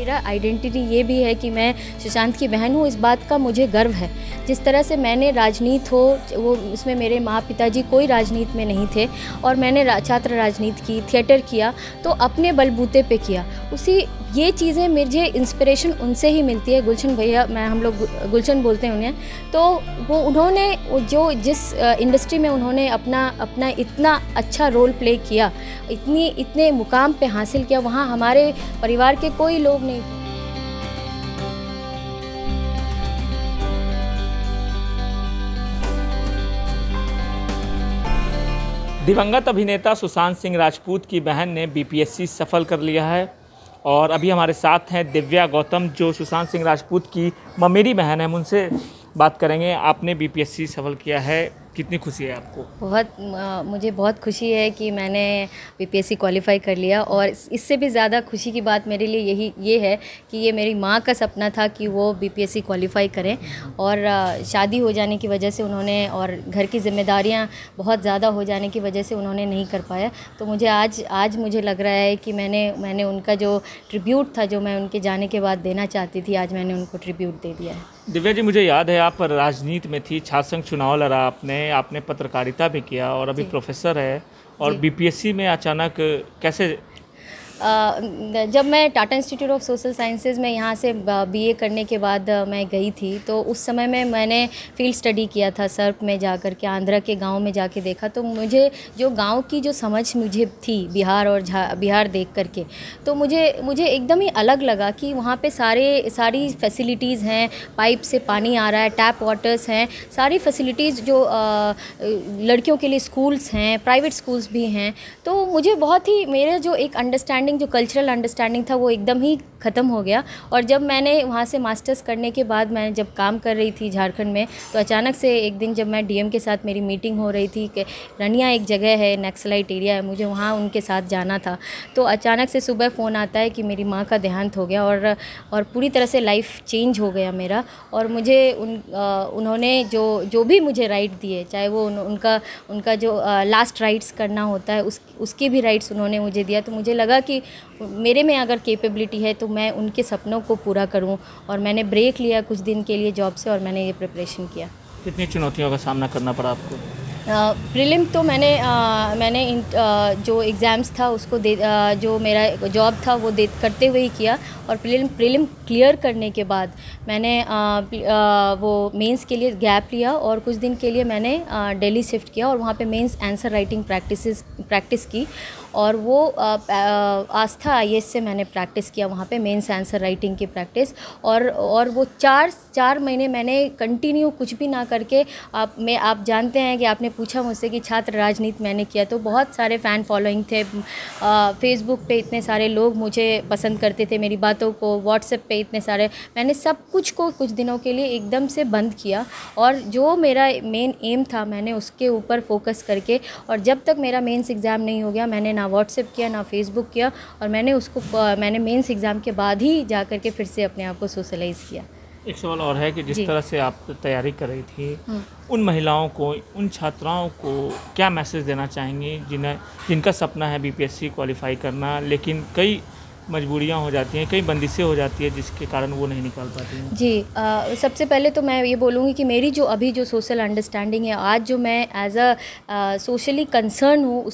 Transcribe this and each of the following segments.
मेरा आइडेंटिटी ये भी है कि मैं सुशांत की बहन हूँ, इस बात का मुझे गर्व है। जिस तरह से मैंने राजनीति हो वो उसमें मेरे माँ पिताजी कोई राजनीति में नहीं थे और मैंने छात्र राजनीति की, थिएटर किया, तो अपने बलबूते पे किया। उसी ये चीज़ें मुझे इंस्पिरेशन उनसे ही मिलती है। गुलशन भैया, हम लोग गुलशन बोलते हैं उन्हें, तो वो उन्होंने जो जिस इंडस्ट्री में उन्होंने अपना इतना अच्छा रोल प्ले किया, इतने मुकाम पे हासिल किया, वहाँ हमारे परिवार के कोई लोग नहीं थे। दिवंगत अभिनेता सुशांत सिंह राजपूत की बहन ने बीपीएससी सफल कर लिया है और अभी हमारे साथ हैं दिव्या गौतम, जो सुशांत सिंह राजपूत की ममेरी बहन है। हम उनसे बात करेंगे। आपने बीपीएससी सफल किया है, कितनी खुशी है आपको? मुझे बहुत खुशी है कि मैंने बीपीएससी क्वालिफाई कर लिया, और इससे भी ज़्यादा खुशी की बात मेरे लिए ये है कि ये मेरी माँ का सपना था कि वो बीपीएससी क्वालिफाई करें, और शादी हो जाने की वजह से उन्होंने, और घर की जिम्मेदारियाँ बहुत ज़्यादा हो जाने की वजह से उन्होंने नहीं कर पाया। तो मुझे आज मुझे लग रहा है कि मैंने उनका जो ट्रिब्यूट था, जो मैं उनके जाने के बाद देना चाहती थी, आज मैंने उनको ट्रिब्यूट दे दिया है। दिव्या जी, मुझे याद है आप राजनीति में थी, छात्र संघ चुनाव लड़ा आपने पत्रकारिता भी किया और अभी प्रोफेसर है, और बीपीएससी में अचानक कैसे? जब मैं Tata institute of social sciences में यहाँ से बीए करने के बाद मैं गई थी, तो उस समय में मैंने फील्ड स्टडी किया था सर्प में जाकर के, आंध्रा के गांव में जाके देखा। तो मुझे जो गांव की जो समझ मुझे थी बिहार देख करके, तो मुझे एकदम ही अलग लगा कि वहाँ पे सारी फैसिलिटीज़ हैं, पाइप से पानी आ रहा है, टैप वाटर्स हैं, सारी फैसिलिटीज़ जो लड़कियों के लिए स्कूल्स हैं, प्राइवेट स्कूल्स भी हैं। तो मुझे बहुत ही, मेरा जो एक अंडरस्टैंडिंग, जो कल्चरल अंडरस्टैंडिंग था, वो एकदम ही ख़त्म हो गया। और जब मैंने वहाँ से मास्टर्स करने के बाद मैं जब काम कर रही थी झारखंड में, तो अचानक से एक दिन जब मैं डीएम के साथ मेरी मीटिंग हो रही थी कि रनिया एक जगह है, नक्सलाइट एरिया है, मुझे वहाँ उनके साथ जाना था, तो अचानक से सुबह फ़ोन आता है कि मेरी माँ का देहांत हो गया, और पूरी तरह से लाइफ चेंज हो गया मेरा। और मुझे उन्होंने जो भी मुझे राइट दिए, चाहे वो उनका जो लास्ट राइट्स करना होता है उसके भी राइट्स उन्होंने मुझे दिया। तो मुझे लगा कि मेरे में अगर कैपेबिलिटी है तो मैं उनके सपनों को पूरा करूं, और मैंने ब्रेक लिया कुछ दिन के लिए जॉब से, और मैंने ये प्रिपरेशन किया। कितनी चुनौतियों का सामना करना पड़ा आपको? प्रीलिम तो मैंने जो एग्ज़ाम्स था उसको जो मेरा जॉब था वो करते हुए ही किया, और प्रीलिम क्लियर करने के बाद मैंने वो मेंस के लिए गैप लिया, और कुछ दिन के लिए मैंने दिल्ली शिफ्ट किया, और वहाँ पे मेंस आंसर राइटिंग प्रैक्टिस की, और वो आस्था आईएएस से मैंने प्रैक्टिस किया वहाँ पे मेंस आंसर राइटिंग की प्रैक्टिस, और वो चार महीने मैंने कंटिन्यू कुछ भी ना करके, आप जानते हैं कि आपने पूछा मुझसे कि छात्र राजनीति मैंने किया, तो बहुत सारे फ़ैन फॉलोइंग थे, फेसबुक पे इतने सारे लोग मुझे पसंद करते थे, मेरी बातों को, व्हाट्सएप पे इतने सारे, मैंने सब कुछ को कुछ दिनों के लिए एकदम से बंद किया, और जो मेरा मेन एम था मैंने उसके ऊपर फोकस करके, और जब तक मेरा मेंस एग्ज़ाम नहीं हो गया, मैंने ना व्हाट्सएप किया ना फेसबुक किया, और मैंने मेंस एग्ज़ाम के बाद ही जा कर के फिर से अपने आप को सोशलाइज़ किया। एक सवाल और है कि जिस तरह से आप तैयारी कर रही थी, उन महिलाओं को, उन छात्राओं को क्या मैसेज देना चाहेंगी जिनका सपना है बीपीएससी क्वालिफाई करना, लेकिन कई मजबूरियां हो जाती हैं, कई बंदिशें हो जाती है जिसके कारण वो नहीं निकाल पाती हैं? जी, सबसे पहले तो मैं ये बोलूँगी कि मेरी जो अभी जो सोशल अंडरस्टैंडिंग है, आज जो मैं एज सोशली कंसर्न हूँ,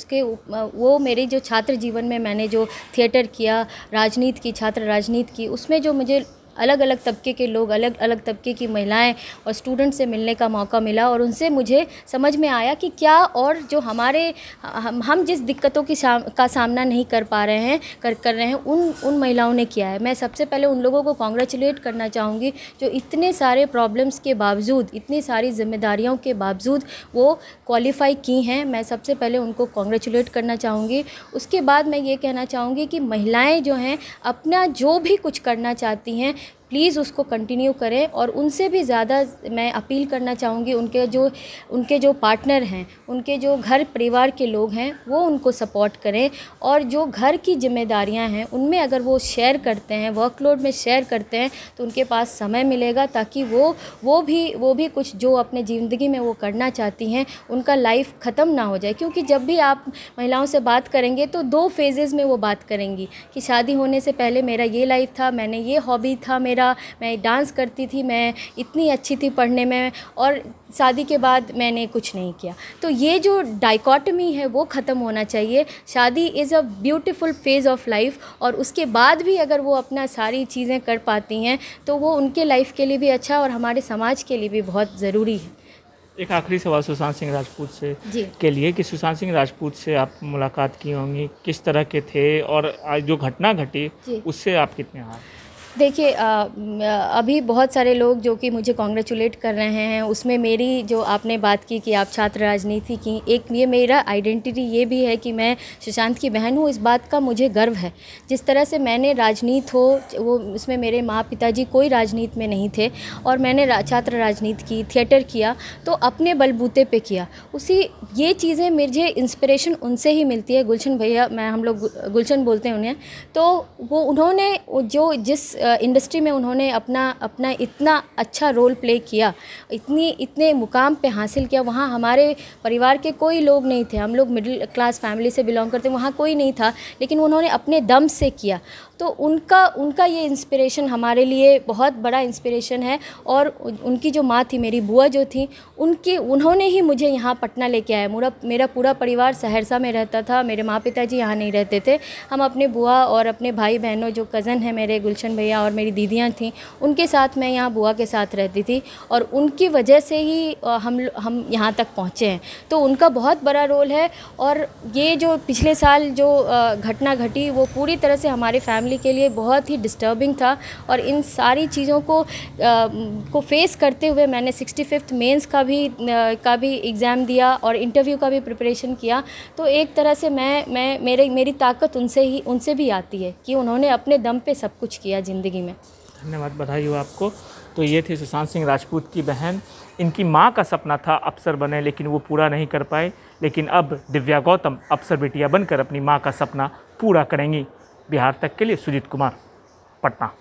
वो मेरे जो छात्र जीवन में मैंने जो थिएटर किया, राजनीति की, छात्र राजनीति की, उसमें जो मुझे अलग अलग तबके के लोग, अलग अलग तबके की महिलाएं और स्टूडेंट से मिलने का मौका मिला, और उनसे मुझे समझ में आया कि क्या, और जो हम जिस दिक्कतों का सामना नहीं कर पा रहे हैं, कर रहे हैं, उन महिलाओं ने किया है। मैं सबसे पहले उन लोगों को कॉन्ग्रेचुलेट करना चाहूँगी जो इतने सारे प्रॉब्लम्स के बावजूद, इतनी सारी जिम्मेदारियों के बावजूद वो क्वालिफाई की हैं। मैं सबसे पहले उनको कॉन्ग्रेचुलेट करना चाहूँगी। उसके बाद मैं ये कहना चाहूँगी कि महिलाएं जो हैं अपना जो भी कुछ करना चाहती हैं, प्लीज़ उसको कंटिन्यू करें। और उनसे भी ज़्यादा मैं अपील करना चाहूँगी, उनके जो पार्टनर हैं, उनके जो घर परिवार के लोग हैं, वो उनको सपोर्ट करें। और जो घर की जिम्मेदारियां हैं उनमें अगर वो शेयर करते हैं, वर्कलोड में शेयर करते हैं, तो उनके पास समय मिलेगा ताकि वो भी कुछ जो अपने ज़िंदगी में वो करना चाहती हैं उनका लाइफ ख़त्म ना हो जाए। क्योंकि जब भी आप महिलाओं से बात करेंगे तो 2 फेजेज़ में वो बात करेंगी कि शादी होने से पहले मेरा ये लाइफ था, मैंने ये हॉबी था मेरा, मैं डांस करती थी, मैं इतनी अच्छी थी पढ़ने में, और शादी के बाद मैंने कुछ नहीं किया। तो ये जो डाइकोटमी है वो ख़त्म होना चाहिए। शादी is a beautiful phase of life, और उसके बाद भी अगर वो अपना सारी चीज़ें कर पाती हैं तो वो उनके लाइफ के लिए भी अच्छा और हमारे समाज के लिए भी बहुत ज़रूरी है। एक आखिरी सवाल सुशांत सिंह राजपूत से जी के लिए कि सुशांत सिंह राजपूत से आप मुलाकात की होंगी, किस तरह के थे और आज जो घटना घटी उससे आप कितने हार? देखिए, अभी बहुत सारे लोग जो कि मुझे कॉन्ग्रेचुलेट कर रहे हैं, उसमें मेरी जो आपने बात की कि आप छात्र राजनीति की, एक ये मेरा आइडेंटिटी ये भी है कि मैं सुशांत की बहन हूँ। इस बात का मुझे गर्व है। जिस तरह से मैंने राजनीति हो वो उसमें मेरे माँ पिताजी कोई राजनीति में नहीं थे, और मैंने छात्र राजनीति की, थिएटर किया, तो अपने बलबूते पे किया। ये चीज़ें मुझे इंस्पिरेशन उनसे ही मिलती है। गुलशन भैया, हम लोग गुलशन बोलते हैं उन्हें, तो वो उन्होंने जो जिस इंडस्ट्री में उन्होंने अपना इतना अच्छा रोल प्ले किया, इतने मुकाम पे हासिल किया, वहाँ हमारे परिवार के कोई लोग नहीं थे। हम लोग मिडिल क्लास फैमिली से बिलोंग करते, वहाँ कोई नहीं था, लेकिन उन्होंने अपने दम से किया। तो उनका ये इंस्पिरेशन हमारे लिए बहुत बड़ा इंस्पिरेशन है। और उनकी जो माँ थी, मेरी बुआ जो थी, उन्होंने ही मुझे यहाँ पटना लेके आया। मेरा पूरा परिवार सहरसा में रहता था, मेरे माँ पिताजी यहाँ नहीं रहते थे। हम अपने बुआ और अपने भाई बहनों, जो कज़न हैं मेरे, गुलशन भैया और मेरी दीदियाँ थीं, उनके साथ मैं यहाँ बुआ के साथ रहती थी, और उनकी वजह से ही हम यहाँ तक पहुँचे हैं। तो उनका बहुत बड़ा रोल है। और ये जो पिछले साल जो घटना घटी, वो पूरी तरह से हमारे फैमिली के लिए बहुत ही डिस्टर्बिंग था। और इन सारी चीज़ों को फेस करते हुए मैंने 65th मेंस का भी एग्ज़ाम दिया और इंटरव्यू का भी प्रिपरेशन किया। तो एक तरह से मेरी ताकत उनसे भी आती है कि उन्होंने अपने दम पे सब कुछ किया ज़िंदगी में। धन्यवाद, बधाई हो आपको। तो ये थी सुशांत सिंह राजपूत की बहन। इनकी माँ का सपना था अफसर बने, लेकिन वो पूरा नहीं कर पाए। लेकिन अब दिव्या गौतम अफसर बेटियां बनकर अपनी माँ का सपना पूरा करेंगी। बिहार तक के लिए सुजीत कुमार, पटना।